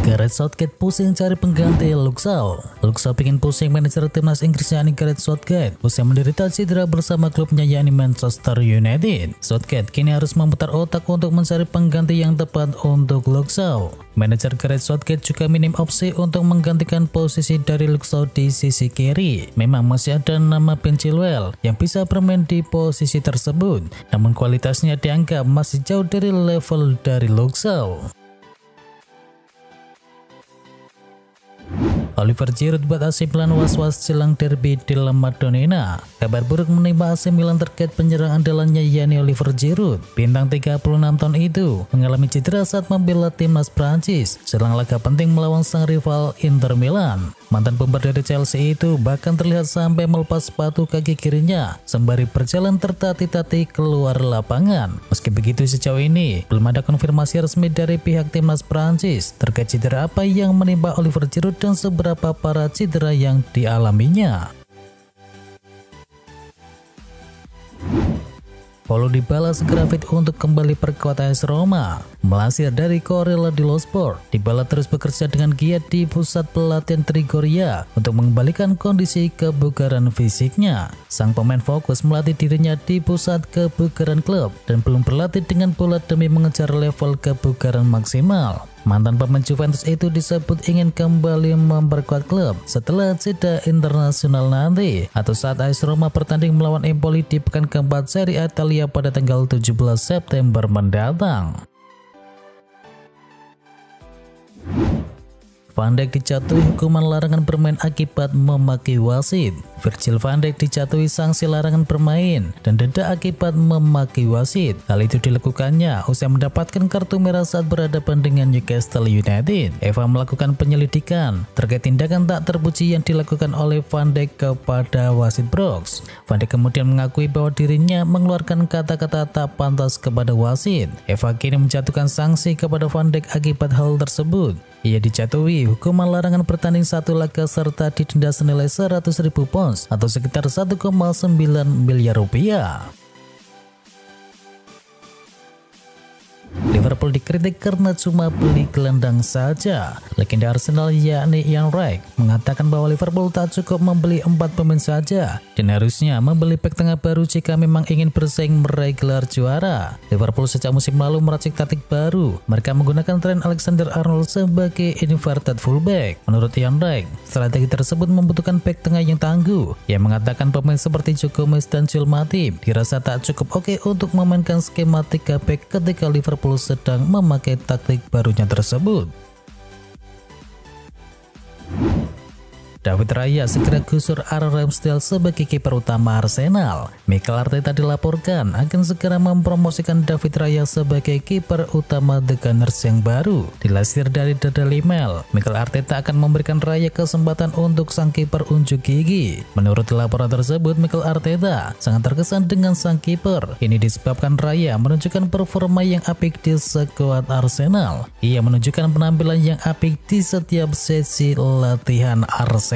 Gareth Southgate pusing cari pengganti Luke Shaw. Luke Shaw bikin pusing manajer timnas Inggris yakni Gareth Southgate usai menderita cedera bersama klubnya yakni Manchester United. Southgate kini harus memutar otak untuk mencari pengganti yang tepat untuk Luke Shaw. Manajer Gareth Southgate juga minim opsi untuk menggantikan posisi dari Luke Shaw di sisi kiri. Memang masih ada nama Ben Chilwell yang bisa bermain di posisi tersebut, namun kualitasnya dianggap masih jauh dari level dari Luke Shaw. Oliver Giroud buat AC Milan was-was jelang derby di La Madonnina. Kabar buruk menimpa AC Milan terkait penyerang andalannya yakni Oliver Giroud. Bintang 36 tahun itu mengalami cedera saat membela timnas Prancis jelang laga penting melawan sang rival Inter Milan. Mantan pemain dari Chelsea itu bahkan terlihat sampai melepas sepatu kaki kirinya sembari berjalan tertatih-tatih keluar lapangan. Meski begitu, sejauh ini belum ada konfirmasi resmi dari pihak timnas Prancis terkait cedera apa yang menimpa Oliver Giroud dan seberapa parah cedera yang dialaminya. Paulo Dybala segera fit untuk kembali perkuat AS Roma. Melansir dari Corriere dello Sport, Dybala terus bekerja dengan giat di pusat pelatihan Trigoria untuk mengembalikan kondisi kebugaran fisiknya. Sang pemain fokus melatih dirinya di pusat kebugaran klub dan belum berlatih dengan bola demi mengejar level kebugaran maksimal. Mantan pemain Juventus itu disebut ingin kembali memperkuat klub setelah jeda internasional nanti atau saat AS Roma bertanding melawan Empoli di pekan keempat Serie A Italia pada tanggal 17 September mendatang. Van Dijk dijatuhi hukuman larangan bermain akibat memaki wasit. Virgil van Dijk dijatuhi sanksi larangan bermain dan denda akibat memaki wasit. Hal itu dilakukannya usai mendapatkan kartu merah saat berhadapan dengan Newcastle United. Eva melakukan penyelidikan terkait tindakan tak terpuji yang dilakukan oleh Van Dijk kepada wasit Brooks. Van Dijk kemudian mengakui bahwa dirinya mengeluarkan kata-kata tak pantas kepada wasit. Eva kini menjatuhkan sanksi kepada Van Dijk akibat hal tersebut. Ia dijatuhi hukuman larangan bertanding satu laga serta didenda senilai 100.000 pounds atau sekitar 1,9 miliar rupiah. Liverpool dikritik karena cuma beli gelandang saja. Legenda Arsenal yakni Ian Wright mengatakan bahwa Liverpool tak cukup membeli 4 pemain saja dan harusnya membeli bek tengah baru jika memang ingin bersaing meraih gelar juara. Liverpool sejak musim lalu meracik taktik baru. Mereka menggunakan Trent Alexander-Arnold sebagai inverted fullback. Menurut Ian Wright, strategi tersebut membutuhkan bek tengah yang tangguh. Ia mengatakan pemain seperti Joe Gomez dan Joel Matip dirasa tak cukup oke untuk memainkan skema 3 bek ketika Liverpool sedang memakai taktik barunya tersebut. David Raya segera gusur Aaron Ramsdale sebagai kiper utama Arsenal. Mikel Arteta dilaporkan akan segera mempromosikan David Raya sebagai kiper utama The Gunners yang baru. Dilansir dari The Daily Mail, Mikel Arteta akan memberikan Raya kesempatan untuk sang kiper unjuk gigi. Menurut laporan tersebut, Mikel Arteta sangat terkesan dengan sang kiper. Ini disebabkan Raya menunjukkan performa yang apik di skuad Arsenal. Ia menunjukkan penampilan yang apik di setiap sesi latihan Arsenal.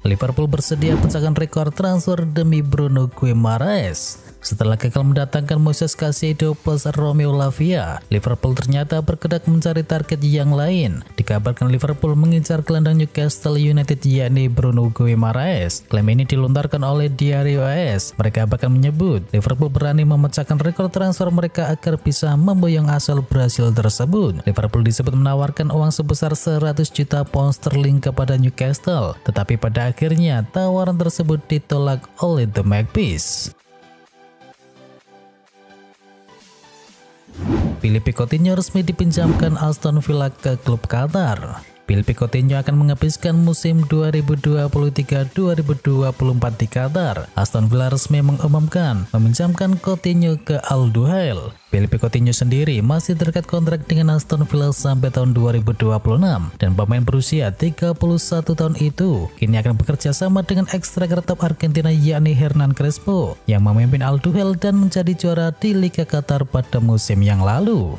Liverpool bersedia pecahkan rekor transfer demi Bruno Guimaraes. Setelah gagal mendatangkan Moises Caicedo plus Romeo Lavia, Liverpool ternyata bergerak mencari target yang lain. Dikabarkan Liverpool mengincar gelandang Newcastle United yakni Bruno Guimaraes. Klaim ini dilontarkan oleh Diario AS. Mereka bahkan menyebut Liverpool berani memecahkan rekor transfer mereka agar bisa memboyong asal Brasil tersebut. Liverpool disebut menawarkan uang sebesar 100 juta pound sterling kepada Newcastle, tetapi pada akhirnya tawaran tersebut ditolak oleh The Magpies. Philippe Coutinho resmi dipinjamkan Aston Villa ke klub Qatar. Philippe Coutinho akan menghabiskan musim 2023-2024 di Qatar. Aston Villa resmi mengumumkan meminjamkan Coutinho ke Al Duhail. Philippe Coutinho sendiri masih terikat kontrak dengan Aston Villa sampai tahun 2026 dan pemain berusia 31 tahun itu kini akan bekerja sama dengan ex-striker top Argentina yakni Hernan Crespo yang memimpin Al Duhail dan menjadi juara di Liga Qatar pada musim yang lalu.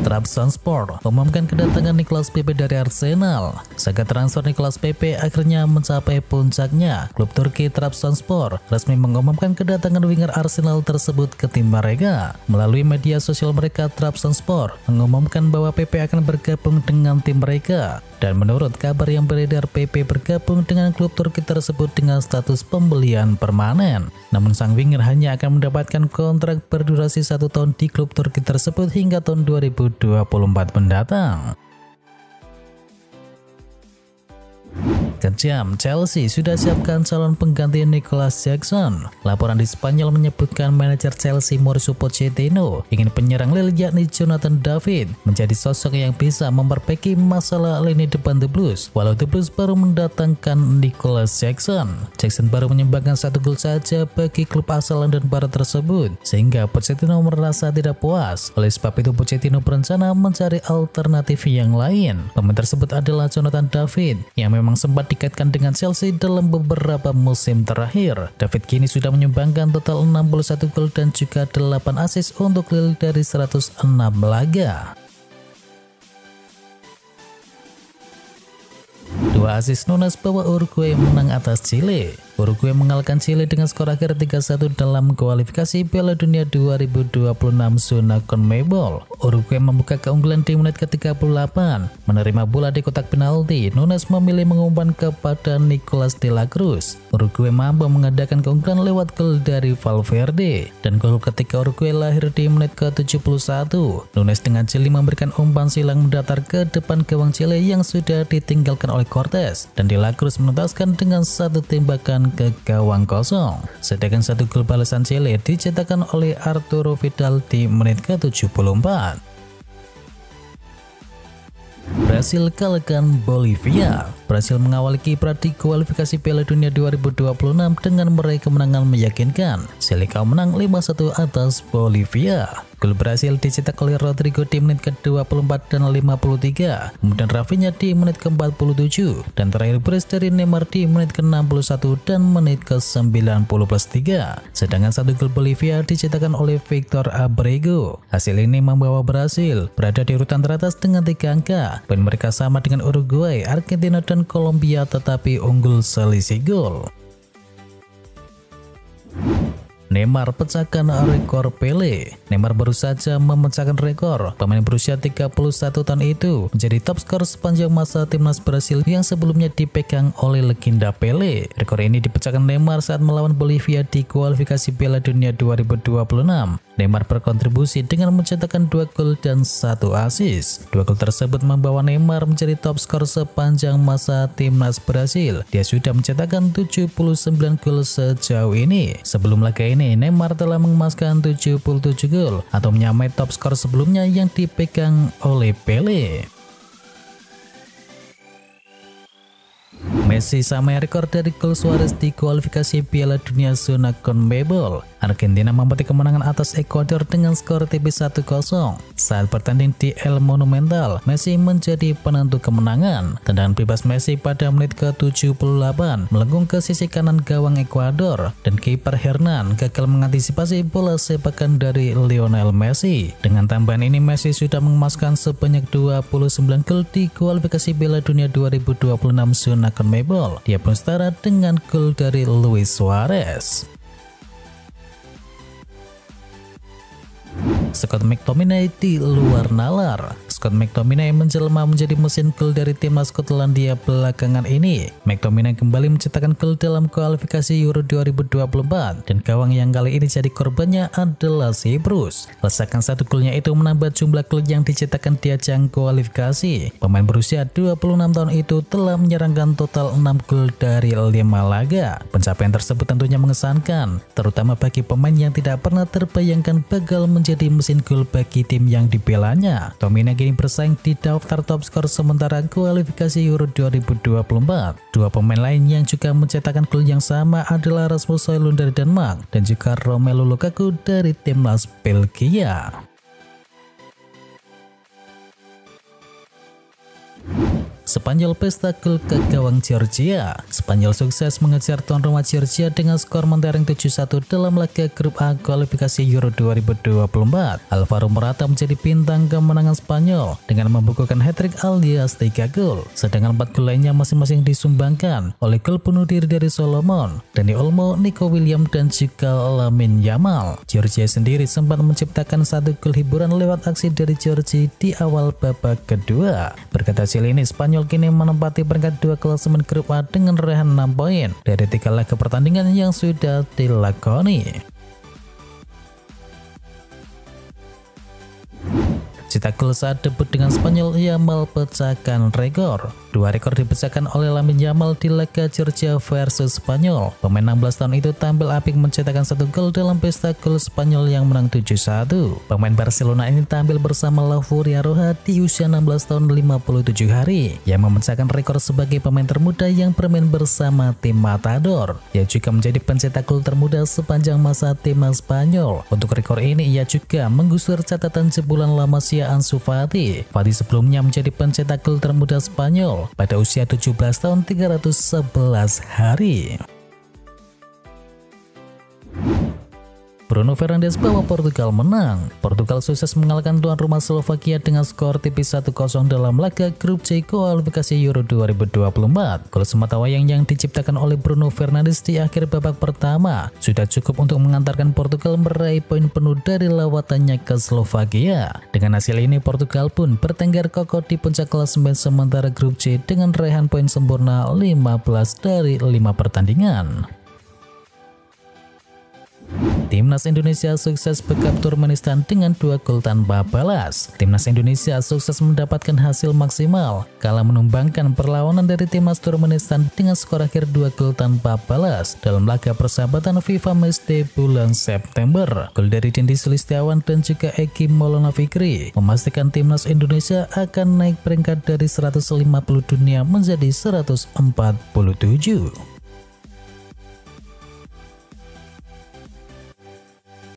Trabzonspor mengumumkan kedatangan Nicolas Pepe dari Arsenal. Saga transfer Nicolas Pepe akhirnya mencapai puncaknya. Klub Turki Trabzonspor resmi mengumumkan kedatangan winger Arsenal tersebut ke tim mereka. Melalui media sosial mereka, Trabzonspor mengumumkan bahwa Pepe akan bergabung dengan tim mereka. Dan menurut kabar yang beredar, Pepe bergabung dengan klub Turki tersebut dengan status pembelian permanen. Namun sang winger hanya akan mendapatkan kontrak berdurasi 1 tahun di klub Turki tersebut hingga tahun 2024 mendatang. Kejam, Chelsea sudah siapkan calon pengganti Nicolas Jackson. Laporan di Spanyol menyebutkan manajer Chelsea Mauricio Pochettino ingin penyerang Lille yakni Jonathan David menjadi sosok yang bisa memperbaiki masalah lini depan The Blues. Walau The Blues baru mendatangkan Nicolas Jackson. Jackson baru menyumbangkan 1 gol saja bagi klub asal London Barat tersebut, sehingga Pochettino merasa tidak puas. Oleh sebab itu Pochettino berencana mencari alternatif yang lain. Pemain tersebut adalah Jonathan David yang memang sempat dikaitkan dengan Chelsea dalam beberapa musim terakhir. David kini sudah menyumbangkan total 61 gol dan juga 8 assist untuk Lille dari 106 laga. 2 assist Nunes bawa Uruguay menang atas Chile. Uruguay mengalahkan Chile dengan skor akhir 3-1 dalam kualifikasi Piala Dunia 2026 zona CONMEBOL. Uruguay membuka keunggulan di menit ke-38. Menerima bola di kotak penalti, Nunes memilih mengumpan kepada Nicolas de la Cruz. Uruguay mampu mengadakan keunggulan lewat gol dari Valverde. Dan gol ketiga Uruguay lahir di menit ke-71. Nunes dengan jeli memberikan umpan silang mendatar ke depan gawang Chile yang sudah ditinggalkan oleh Cortés. Dan de la Cruz menuntaskan dengan 1 tembakan ke gawang kosong. Sedangkan 1 gol balasan Chile dicetakkan oleh Arturo Vidal di menit ke-74. Brasil kalahkan Bolivia. Brasil mengawali kiprah di kualifikasi Piala Dunia 2026 dengan meraih kemenangan meyakinkan. Selikau menang 5-1 atas Bolivia. Gol Brasil dicetak oleh Rodrigo di menit ke-24 dan 53, kemudian Rafinha di menit ke-47, dan terakhir brace dari Neymar di menit ke-61 dan menit ke-90+3. Sedangkan 1 gol Bolivia dicetakkan oleh Victor Abrego. Hasil ini membawa Brasil berada di urutan teratas dengan 3 angka. Poin mereka sama dengan Uruguay, Argentina, dan Kolombia, tetapi unggul selisih gol. Neymar pecahkan rekor Pele. Neymar baru saja memecahkan rekor. Pemain berusia 31 tahun itu menjadi top skor sepanjang masa timnas Brasil yang sebelumnya dipegang oleh legenda Pele. Rekor ini dipecahkan Neymar saat melawan Bolivia di kualifikasi Piala Dunia 2026. Neymar berkontribusi dengan mencetakkan 2 gol dan 1 assist. 2 gol tersebut membawa Neymar menjadi top skor sepanjang masa timnas Brasil. Dia sudah mencetakkan 79 gol sejauh ini. Sebelum laga ini, Neymar telah mengemaskan 77 gol atau menyamai top skor sebelumnya yang dipegang oleh Pele. Messi samai rekor dari gol Suarez di kualifikasi Piala Dunia zona CONMEBOL. Argentina memetik kemenangan atas Ekuador dengan skor tipis 1-0. Saat bertanding di El Monumental, Messi menjadi penentu kemenangan. Tendangan bebas Messi pada menit ke-78 melengkung ke sisi kanan gawang Ekuador, dan kiper Hernan gagal mengantisipasi bola sepakan dari Lionel Messi. Dengan tambahan ini, Messi sudah mengemaskan sebanyak 29 gol di kualifikasi Piala Dunia 2026 zona CONMEBOL. Dia pun setara dengan gol dari Luis Suarez. Scott McTominay di luar nalar. Scott McTominay menjelma menjadi mesin gol dari timnas Skotlandia belakangan ini. McTominay kembali mencetakkan gol dalam kualifikasi Euro 2024, dan gawang yang kali ini jadi korbannya adalah Zebrus. Lesakan 1 golnya itu menambah jumlah gol yang dicetakkan di ajang kualifikasi. Pemain berusia 26 tahun itu telah menyerangkan total 6 gol dari 5 laga. Pencapaian tersebut tentunya mengesankan, terutama bagi pemain yang tidak pernah terbayangkan bakal menjadi mesin gol bagi tim yang dibelanya. Tominay kini bersaing di daftar top skor sementara kualifikasi Euro 2024. 2 pemain lain yang juga mencetakkan gol yang sama adalah Rasmus Højlund dari Denmark dan juga Romelu Lukaku dari timnas Belgia. Spanyol pesta gol ke gawang Georgia. Spanyol sukses mengejar tuan rumah Georgia dengan skor mentereng 7-1 dalam laga grup A kualifikasi Euro 2024. Alvaro Morata menjadi bintang kemenangan Spanyol dengan membukukan hat-trick alias 3 gol, sedangkan 4 gol lainnya masing-masing disumbangkan oleh gol bunuh diri dari Solomon, Dani Olmo, Nico Williams, dan juga Lamine Yamal. Georgia sendiri sempat menciptakan 1 gol hiburan lewat aksi dari Georgie di awal babak kedua. Berkat hasil ini, Spanyol kini menempati peringkat 2 klasemen grup A dengan raihan 6 poin dari 3 laga pertandingan yang sudah dilakoni. Cetak gol saat debut dengan Spanyol, Yamal pecahkan rekor. 2 rekor dipecahkan oleh Lamine Yamal di laga Georgia versus Spanyol. Pemain 16 tahun itu tampil apik mencetakkan 1 gol dalam pesta gol Spanyol yang menang 7-1. Pemain Barcelona ini tampil bersama La Furia Roja di usia 16 tahun 57 hari, yang memecahkan rekor sebagai pemain termuda yang bermain bersama tim Matador. Ia juga menjadi pencetak gol termuda sepanjang masa timnas Spanyol. Untuk rekor ini, ia juga menggusur catatan jebolan La Masia Ansu Fati. Fati sebelumnya menjadi pencetak gol termuda Spanyol pada usia 17 tahun 311 hari. Bruno Fernandes bawa Portugal menang. Portugal sukses mengalahkan tuan rumah Slovakia dengan skor tipis 1-0 dalam laga grup C kualifikasi Euro 2024. Gol sematawayang yang diciptakan oleh Bruno Fernandes di akhir babak pertama sudah cukup untuk mengantarkan Portugal meraih poin penuh dari lawatannya ke Slovakia. Dengan hasil ini, Portugal pun bertengger kokoh di puncak klasemen sementara grup C dengan raihan poin sempurna 15 dari 5 pertandingan. Timnas Indonesia sukses bekap Turkmenistan dengan 2 gol tanpa balas. Timnas Indonesia sukses mendapatkan hasil maksimal kala menumbangkan perlawanan dari timnas Turkmenistan dengan skor akhir 2 gol tanpa balas dalam laga persahabatan FIFA Matchday bulan September. Gol dari Dendi Sulistiawan dan juga Eki Maulana Fikri memastikan timnas Indonesia akan naik peringkat dari 150 dunia menjadi 147.